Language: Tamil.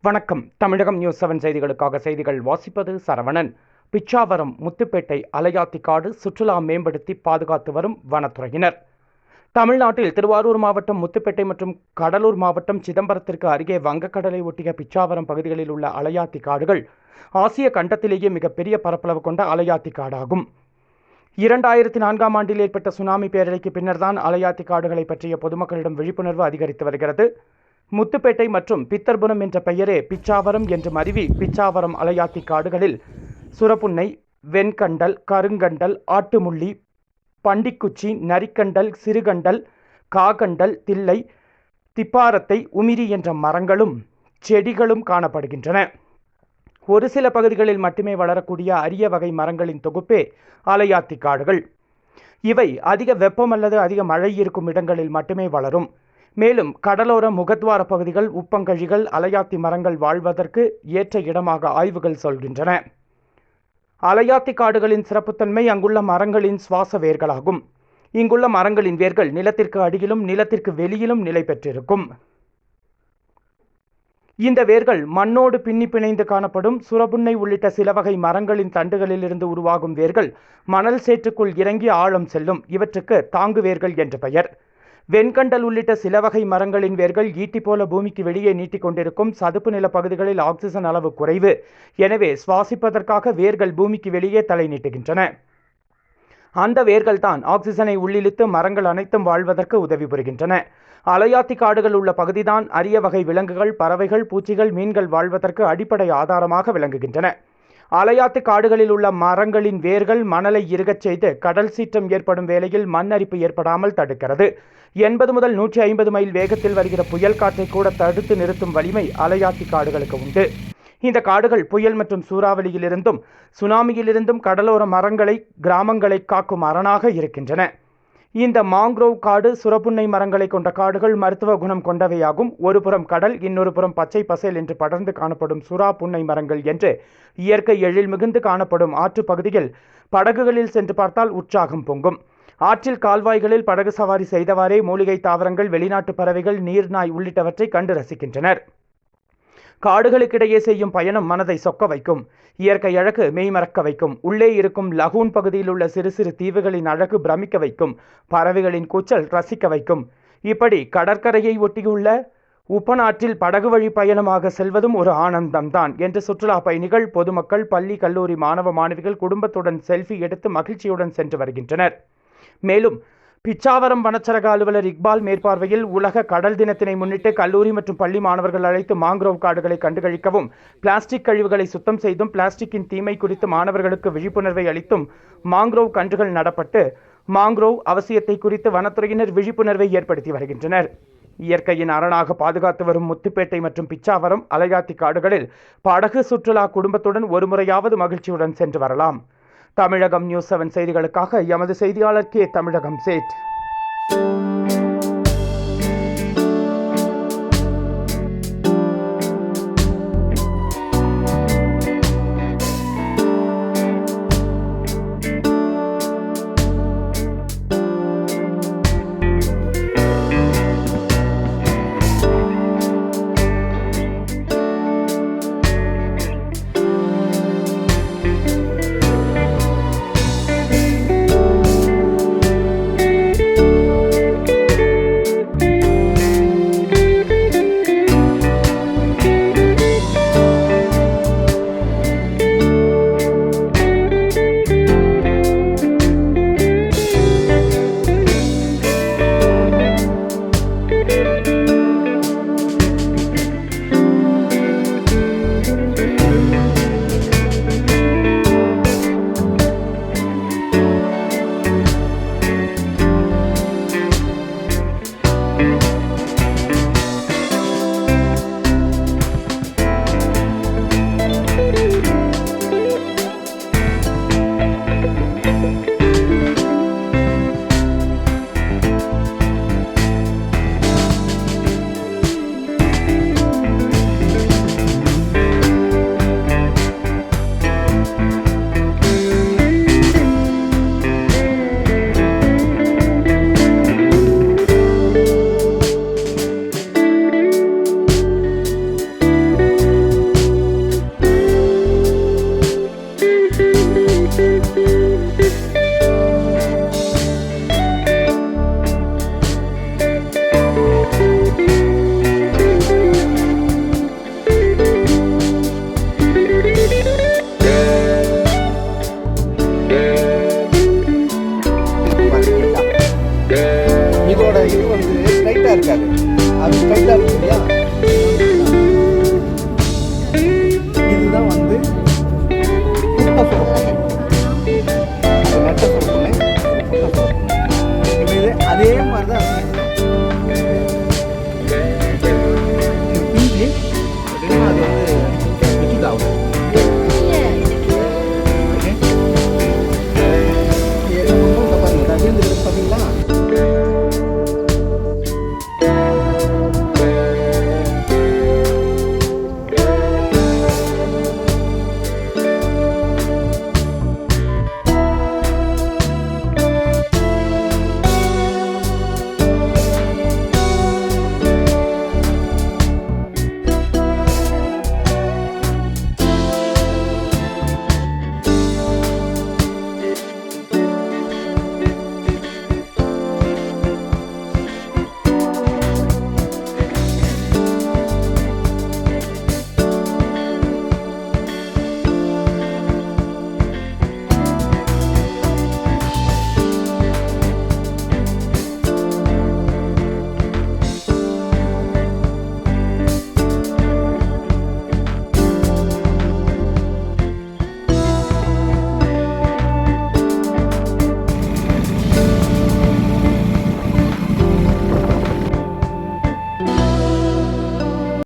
வணக்கம். தமிழகம் நியூஸ் 7 செய்திகளுக்காக செய்திகள் வாசிப்பது சரவணன். பிச்சாவரம், முத்துப்பேட்டை அலையாத்திக்காடு சுற்றுலா மேம்படுத்தி பாதுகாத்து வரும் வனத்துறையினர். தமிழ்நாட்டில் திருவாரூர் மாவட்டம் முத்துப்பேட்டை மற்றும் கடலூர் மாவட்டம் சிதம்பரத்திற்கு அருகே வங்கக்கடலை ஒட்டிய பிச்சாவரம் பகுதிகளில் உள்ள அலையாத்தி காடுகள் ஆசிய கண்டத்திலேயே மிகப்பெரிய பரப்பளவு கொண்ட அலையாத்தி காடாகும். 2004ஆம் ஆண்டில் ஏற்பட்ட சுனாமி பேரலைக்கு பின்னர்தான் அலையாத்தி காடுகளை பற்றிய பொதுமக்களிடம் விழிப்புணர்வு அதிகரித்து வருகிறது. முத்துப்பேட்டை மற்றும் பித்தர்புரம் என்ற பெயரே பிச்சாவரம் என்று மருவி பிச்சாவரம் அலையாத்தி காடுகளில் சுரப்புன்னை, வெண்கண்டல், கருங்கண்டல், ஆட்டுமுள்ளி, பண்டிக்குச்சி, நரிக்கண்டல், சிறுகண்டல், காகண்டல், தில்லை, திப்பாரத்தை, உமிரி என்ற மரங்களும் செடிகளும் காணப்படுகின்றன. ஒரு சில பகுதிகளில் மட்டுமே வளரக்கூடிய அரிய வகை மரங்களின் தொகுப்பே அலையாத்தி காடுகள். இவை அதிக வெப்பம் அல்லது அதிக மழை இருக்கும் இடங்களில் மட்டுமே வளரும். மேலும் கடலோர முகத்வார பகுதிகள், உப்பங்கழிகள் அலையாத்தி மரங்கள் வாழ்வதற்கு ஏற்ற இடமாக ஆய்வுகள் சொல்கின்றன. அலையாத்தி காடுகளின் சிறப்புத்தன்மை அங்குள்ள மரங்களின் சுவாச வேர்களாகும். இங்குள்ள மரங்களின் வேர்கள் நிலத்திற்கு அடியிலும் நிலத்திற்கு வெளியிலும் நிலை பெற்றிருக்கும். இந்த வேர்கள் மண்ணோடு பின்னி பிணைந்து காணப்படும். சுரபுன்னை உள்ளிட்ட சில வகை மரங்களின் தண்டுகளில் இருந்து உருவாகும் வேர்கள் மணல் சேற்றுக்குள் இறங்கி ஆழம் செல்லும். இவற்றுக்கு தாங்கு வேர்கள் என்று பெயர். வெண்கண்டல் உள்ளிட்ட சில வகை மரங்களின் வேர்கள் ஈட்டி போல பூமிக்கு வெளியே நீட்டிக்கொண்டிருக்கும். சதுப்பு நில பகுதிகளில் ஆக்சிஜன் அளவு குறைவு. எனவே சுவாசிப்பதற்காக வேர்கள் பூமிக்கு வெளியே தலை நீட்டுகின்றன. அந்த வேர்கள் தான் ஆக்சிஜனை உள்ளிழுத்து மரங்கள் அனைத்தும் வாழ்வதற்கு உதவி புரிகின்றன. அலையாத்தி காடுகள் உள்ள பகுதிதான் அரிய வகை விலங்குகள், பறவைகள், பூச்சிகள், மீன்கள் வாழ்வதற்கு அடிப்படை ஆதாரமாக விளங்குகின்றன. அலையாத்தி காடுகளில் உள்ள மரங்களின் வேர்கள் மணலை இறுகச் செய்து கடல் சீற்றம் ஏற்படும் வேளையில் மண் அரிப்பு ஏற்படாமல் தடுக்கிறது. 80 முதல் 150 மைல் வேகத்தில் வருகிற புயல் காற்றை கூட தடுத்து நிறுத்தும் வலிமை அலையாத்தி காடுகளுக்கு உண்டு. இந்த காடுகள் புயல் மற்றும் சூறாவளியிலிருந்தும் சுனாமியிலிருந்தும் கடலோர மரங்களை, கிராமங்களை காக்கும் அரணாக இருக்கின்றன. இந்த மாங்க்ரோவ் காடு சுரப்புன்னை மரங்களை கொண்ட காடுகள் மருத்துவ குணம் கொண்டவையாகும். ஒரு புறம் கடல், இன்னொரு புறம் பச்சை பசேல் என்று படர்ந்து காணப்படும் சுறா புன்னை மரங்கள் என்று இயற்கை எழில் மிகுந்து காணப்படும் ஆற்று பகுதியில் படகுகளில் சென்று பார்த்தால் உற்சாகம் பொங்கும். ஆற்றில் கால்வாய்களில் படகு சவாரி செய்தவாறே மூலிகை தாவரங்கள், வெளிநாட்டு பறவைகள், நீர்நாய் உள்ளிட்டவற்றை கண்டு ரசிக்கின்றனர். காடுகளுக்கிடையே செய்யும் பயணம் மனதை சொக்க வைக்கும். இயற்கை அழகு மெய்மறக்க வைக்கும். உள்ளே இருக்கும் லகூன் பகுதியில் உள்ள சிறு சிறு தீவுகளின் அழகு பிரமிக்க வைக்கும். பறவைகளின் கூச்சல் ரசிக்க வைக்கும். இப்படி கடற்கரையை ஒட்டியுள்ள உப்பனாற்றில் படகு வழி பயணமாக செல்வதும் ஒரு ஆனந்தம்தான் என்று சுற்றுலா பயணிகள், பொதுமக்கள், பள்ளி, கல்லூரி மாணவ மாணவிகள் குடும்பத்துடன் செல்ஃபி எடுத்து மகிழ்ச்சியுடன் சென்று வருகின்றனர். மேலும் பிச்சாவரம் வனச்சரக அலுவலர் இக்பால் மேற்பார்வையில் உலக கடல் தினத்தினை முன்னிட்டு கல்லூரி மற்றும் பள்ளி மாணவர்கள் அழைத்து மாங்க்ரோவ் காடுகளை கண்டுகளிக்கவும், பிளாஸ்டிக் கழிவுகளை சுத்தம் செய்தும், பிளாஸ்டிக்கின் தீமை குறித்து மாணவர்களுக்கு விழிப்புணர்வை அளித்தும் மாங்க்ரோவ் கன்றுகள் நடப்பட்டு மாங்க்ரோவ் அவசியத்தை குறித்து வனத்துறையினர் விழிப்புணர்வை ஏற்படுத்தி வருகின்றனர். இயற்கையின் அரணாக பாதுகாத்து வரும் முத்துப்பேட்டை மற்றும் பிச்சாவரம் அலையாத்தி காடுகளில் படகு சுற்றுலா குடும்பத்துடன் ஒரு முறையாவது மகிழ்ச்சியுடன் சென்று வரலாம். தமிழகம் நியூஸ் 7 செய்திகளுக்காக எமது செய்தியாளர் கே. தமிழகம் சேட். இருக்காது. அது ஸ்ட்ரைட்டாக இருக்கு இல்லையா? இதுதான் வந்து குட்டை சுரப்புண்ணை. அது நெட்டை சுரப்புண்ணை.